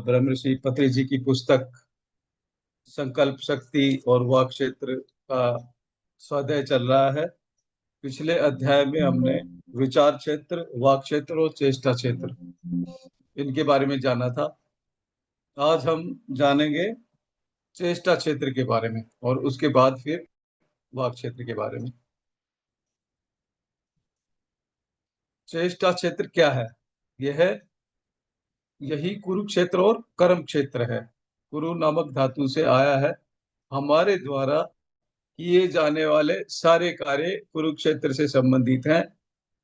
ब्रह्मर्षि पत्री जी की पुस्तक संकल्प शक्ति और वाक क्षेत्र का स्वाध्याय चल रहा है। पिछले अध्याय में हमने विचार क्षेत्र, वाक क्षेत्र और चेष्टा क्षेत्र इनके बारे में जाना था। आज हम जानेंगे चेष्टा क्षेत्र के बारे में और उसके बाद फिर वाक क्षेत्र के बारे में। चेष्टा क्षेत्र क्या है? यह यही कुरुक्षेत्र और कर्म क्षेत्र है। कुरु नामक धातु से आया है। हमारे द्वारा किए जाने वाले सारे कार्य कुरुक्षेत्र से संबंधित हैं,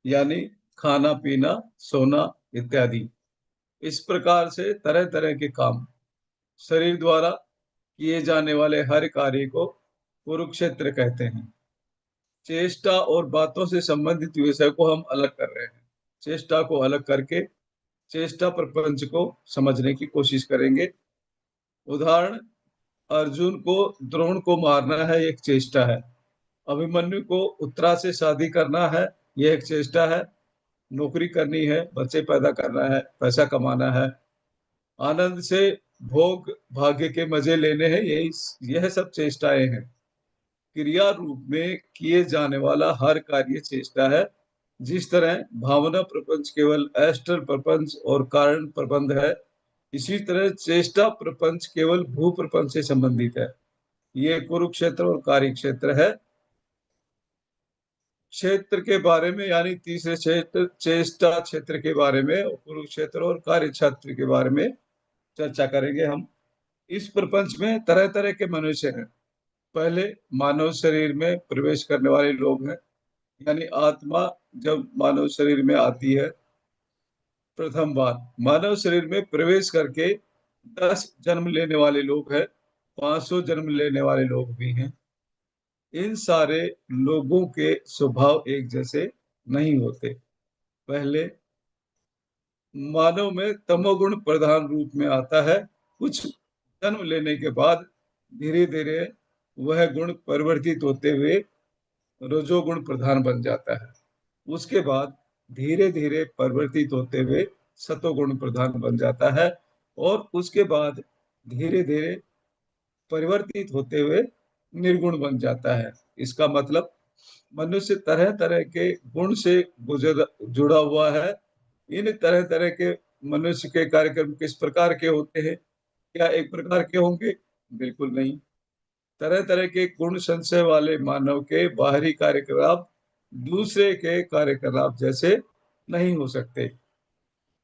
यानी खाना पीना, सोना इत्यादि। इस प्रकार से तरह तरह के काम, शरीर द्वारा किए जाने वाले हर कार्य को कुरुक्षेत्र कहते हैं। चेष्टा और बातों से संबंधित विषय को हम अलग कर रहे हैं। चेष्टा को अलग करके चेष्टा प्रपंच को समझने की कोशिश करेंगे। उदाहरण, अर्जुन को द्रोण को मारना है, एक चेष्टा है। अभिमन्यु को उत्तरा से शादी करना है, यह एक चेष्टा है। नौकरी करनी है, बच्चे पैदा करना है, पैसा कमाना है। आनंद से भोग भाग्य के मजे लेने हैं, यह सब चेष्टाएं हैं। क्रिया रूप में किए जाने वाला हर कार्य चेष्टा है। जिस तरह भावना प्रपंच केवल एस्टर प्रपंच और कारण प्रबंध है, इसी तरह चेष्टा प्रपंच केवल भू प्रपंच से संबंधित है। ये कुरुक्षेत्र और कार्य क्षेत्र है। क्षेत्र के बारे में, यानी तीसरे क्षेत्र चेष्टा क्षेत्र के बारे में, कुरुक्षेत्र और कार्य क्षेत्र के बारे में चर्चा करेंगे हम। इस प्रपंच में तरह तरह के मनुष्य हैं। पहले मानव शरीर में प्रवेश करने वाले लोग हैं, यानी आत्मा जब मानव शरीर में आती है प्रथम बार, मानव शरीर में प्रवेश करके 10 जन्म लेने वाले लोग हैं, 500 जन्म लेने वाले लोग भी हैं। इन सारे लोगों के स्वभाव एक जैसे नहीं होते। पहले मानव में तमोगुण प्रधान रूप में आता है। कुछ जन्म लेने के बाद धीरे धीरे वह गुण परिवर्तित होते हुए रजोगुण प्रधान बन जाता है। उसके बाद धीरे धीरे परिवर्तित होते हुए सतोगुण प्रधान बन जाता है और उसके बाद धीरे धीरे परिवर्तित होते हुए निर्गुण बन जाता है। इसका मतलब मनुष्य तरह तरह के गुण से गुजर जुड़ा हुआ है। इन तरह तरह के मनुष्य के कार्यक्रम किस प्रकार के होते हैं? क्या एक प्रकार के होंगे? बिल्कुल नहीं। तरह तरह के गुण संचय वाले मानव के बाहरी कार्यकलाप दूसरे के कार्यकलाप जैसे नहीं हो सकते।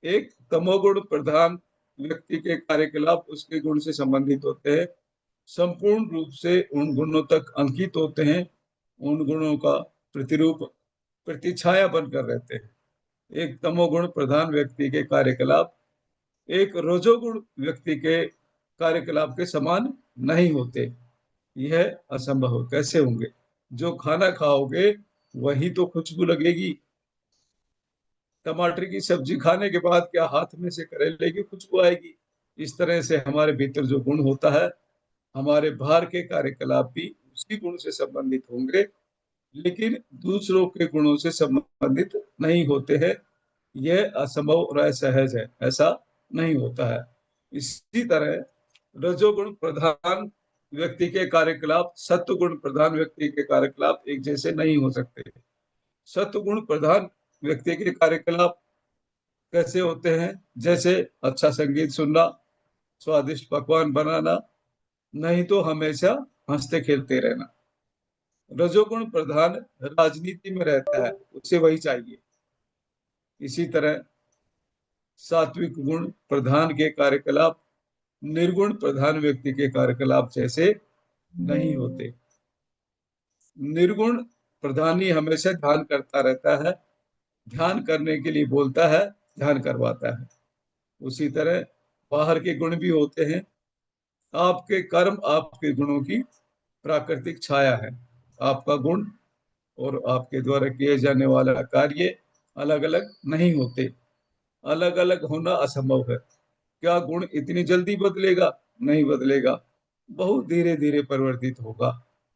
एक तमोगुण प्रधान व्यक्ति के कार्यकलाप उसके गुण से संबंधित होते हैं, संपूर्ण रूप से उन गुणों तक अंकित होते हैं, उन गुणों का प्रतिरूप प्रतिछाया बनकर रहते हैं। एक तमोगुण प्रधान व्यक्ति के कार्यकलाप एक रजोगुण व्यक्ति के कार्यकलाप के समान नहीं होते। यह असंभव है। कैसे होंगे? जो खाना खाओगे वही तो खुशबू लगेगी। टमाटर की सब्जी खाने के बाद क्या हाथ में से करेले की खुशबू आएगी? इस तरह से हमारे भीतर जो गुण होता है, हमारे बाहर के कार्यकलाप भी उसी गुण से संबंधित होंगे, लेकिन दूसरों के गुणों से संबंधित नहीं होते हैं। यह असंभव और असहज है, ऐसा नहीं होता है। इसी तरह रजोगुण प्रधान व्यक्ति के कार्यकलाप सत्वगुण प्रधान व्यक्ति के कार्यकलाप एक जैसे नहीं हो सकते। सत्वगुण प्रधान व्यक्ति के कार्यकलाप कैसे होते हैं? जैसे अच्छा संगीत सुनना, स्वादिष्ट पकवान बनाना, नहीं तो हमेशा हंसते खेलते रहना। रजोगुण प्रधान राजनीति में रहता है, उसे वही चाहिए। इसी तरह सात्विक गुण प्रधान के कार्यकलाप निर्गुण प्रधान व्यक्ति के कार्यकलाप जैसे नहीं होते। निर्गुण प्रधानी हमेशा ध्यान करता रहता है, ध्यान करने के लिए बोलता है, ध्यान करवाता है। उसी तरह बाहर के गुण भी होते हैं। आपके कर्म आपके गुणों की प्राकृतिक छाया है। आपका गुण और आपके द्वारा किए जाने वाला कार्य अलग अलग नहीं होते। अलग अलग होना असंभव है। क्या गुण इतनी जल्दी बदलेगा? नहीं बदलेगा, बहुत धीरे धीरे परिवर्तित होगा।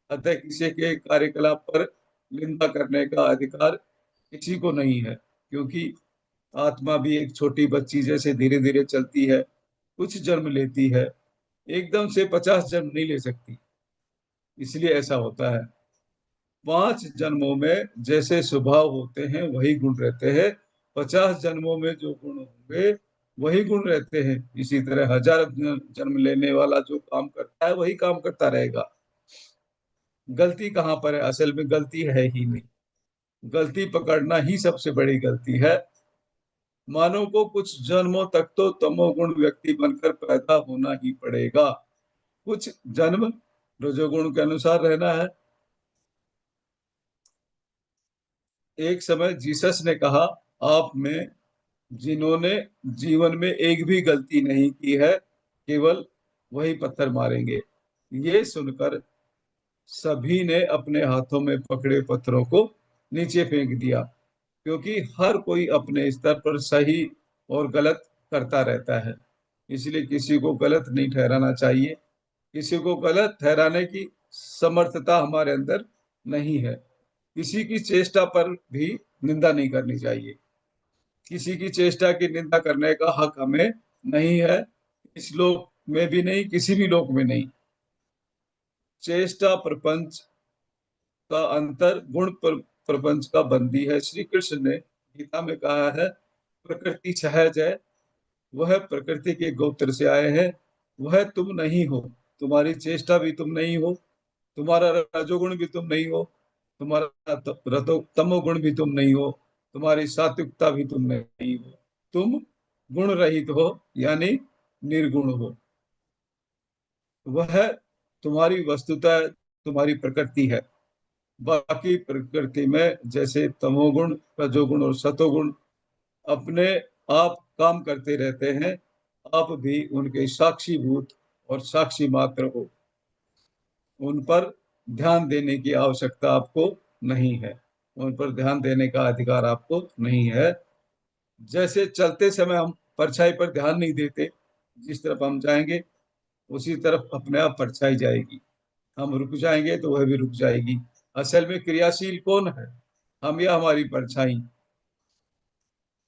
अतः किसी के कार्यकलाप पर निंदा करने का अधिकार किसी को नहीं है, क्योंकि आत्मा भी एक छोटी बच्ची जैसे धीरे धीरे चलती है। कुछ जन्म लेती है, एकदम से 50 जन्म नहीं ले सकती, इसलिए ऐसा होता है। 5 जन्मों में जैसे स्वभाव होते हैं वही गुण रहते हैं, 50 जन्मों में जो गुण होंगे वही गुण रहते हैं। इसी तरह 1000 जन्म लेने वाला जो काम करता है वही काम करता रहेगा। गलती कहाँ पर है? असल में गलती है ही नहीं। गलती पकड़ना ही सबसे बड़ी गलती है। मानव को कुछ जन्मों तक तो तमोगुण व्यक्ति बनकर पैदा होना ही पड़ेगा। कुछ जन्म रजोगुण के अनुसार रहना है। एक समय जीसस ने कहा, आप में जिन्होंने जीवन में एक भी गलती नहीं की है, केवल वही पत्थर मारेंगे। ये सुनकर सभी ने अपने हाथों में पकड़े पत्थरों को नीचे फेंक दिया, क्योंकि हर कोई अपने स्तर पर सही और गलत करता रहता है। इसलिए किसी को गलत नहीं ठहराना चाहिए। किसी को गलत ठहराने की समर्थता हमारे अंदर नहीं है। किसी की चेष्टा पर भी निंदा नहीं करनी चाहिए। किसी की चेष्टा की निंदा करने का हक हमें नहीं है, इस लोक में भी नहीं, किसी भी लोक में नहीं। चेष्टा प्रपंच का अंतर गुण प्रपंच का बंदी है। श्री कृष्ण ने गीता में कहा है, प्रकृति सहज है, वह प्रकृति के गोत्र से आए हैं, वह तुम नहीं हो। तुम्हारी चेष्टा भी तुम नहीं हो, तुम्हारा रजोगुण भी तुम नहीं हो, तुम्हारा तमोगुण भी तुम नहीं हो, तुम्हारी सात्विकता भी तुम नहीं हो। तुम गुण रहित हो, यानी निर्गुण हो। वह तुम्हारी वस्तुतः तुम्हारी प्रकृति है। बाकी प्रकृति में जैसे तमोगुण, रजोगुण और सतोगुण अपने आप काम करते रहते हैं, आप भी उनके साक्षीभूत और साक्षी मात्र हो। उन पर ध्यान देने की आवश्यकता आपको नहीं है। उन पर ध्यान देने का अधिकार आपको नहीं है। जैसे चलते समय हम परछाई पर ध्यान नहीं देते, जिस तरफ हम जाएंगे उसी तरफ अपने आप परछाई जाएगी। हम रुक जाएंगे तो वह भी रुक जाएगी। असल में क्रियाशील कौन है? हम या हमारी परछाई?